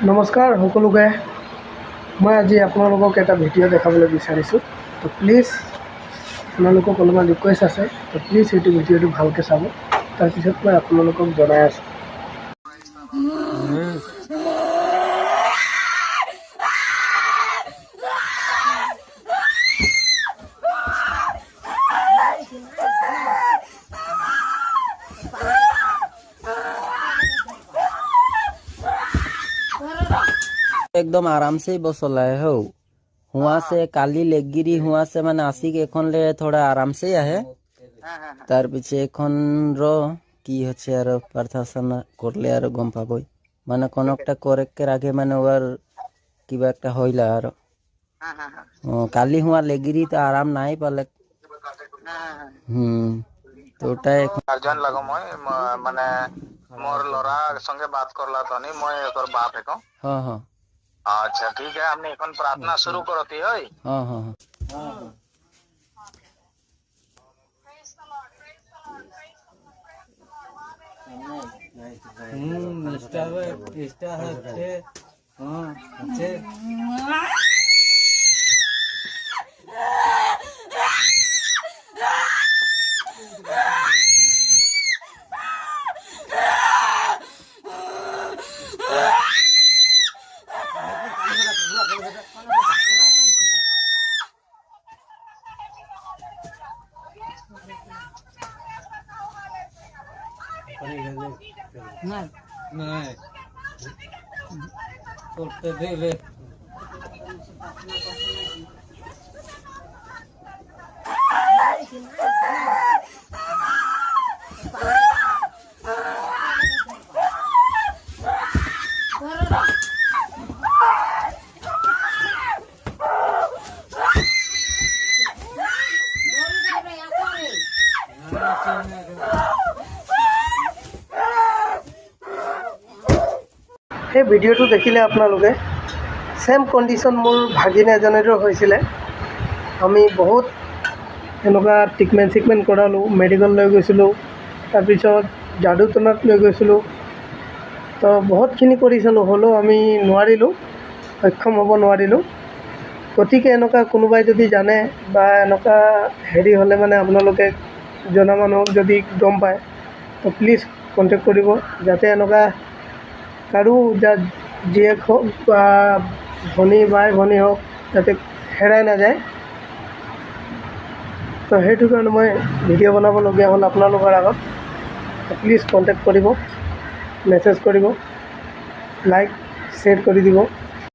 নমস্কাৰ সকলোকে মই আজি আপোনালোকক এটা ভিডিঅ' দেখাবলৈ বিচাৰিছোঁ তো প্লিজ আপোনালোকক অলপমান ৰিকুৱেষ্ট আছে তো প্লিজ এইটো ভিডিঅ'টো ভালকৈ চাব তাৰপিছত মই আপোনালোকক জনাই আছোঁ। एकदम आराम से ही बसला है हो हुआ से काली लेगिरी हुआ से माने आसिक এখন ले थोड़ा आराम से है तार पीछे এখন रो কি হচ্ছে আর প্রার্থনা করলে আর গম পাবই মানে কোন একটা করেক্টের আগে মানে ওর কিবা একটা হইলা আর কালি হুয়া লেগিরি তো আরাম নাই পালে তো ওটা এখন গার্জিয়ান লাগো মই মানে মোর লরা সঙ্গে বাত করলা তনি মই একর বাপ একো হ্যাঁ হ্যাঁ अच्छा ठीक है हमने এখন प्रार्थना शुरू करती है हाँ हाँ नहीं করতে দিলে সেই ভিডিঅ'টো দেখিলে আপোনালোকে সেম কণ্ডিশ্যন মোৰ ভাগিন এজনেৰো হৈছিলে। আমি বহুত এনেকুৱা ট্ৰিটমেণ্ট কৰালোঁ, মেডিকেল লৈ গৈছিলোঁ, তাৰপিছত যাদুটনাত লৈ গৈছিলোঁ, তো বহুতখিনি কৰিছিলোঁ হ'লেও আমি নোৱাৰিলোঁ, সক্ষম হ'ব নোৱাৰিলোঁ। গতিকে এনেকুৱা কোনোবাই যদি জানে বা এনেকুৱা হেৰি হ'লে মানে আপোনালোকে জনা মানুহক যদি গম পায় তো প্লিজ কণ্টেক্ট কৰিব যাতে এনেকুৱা কাৰো জীয়েক হওক বা ভনী বাই ভনী হওক যাতে হেৰাই নাযায়। তো সেইটো কাৰণে মই ভিডিঅ' বনাবলগীয়া হ'ল আপোনালোকৰ আগত। প্লিজ কণ্টেক্ট কৰিব, মেছেজ কৰিব, লাইক শ্বেয়াৰ কৰি দিব।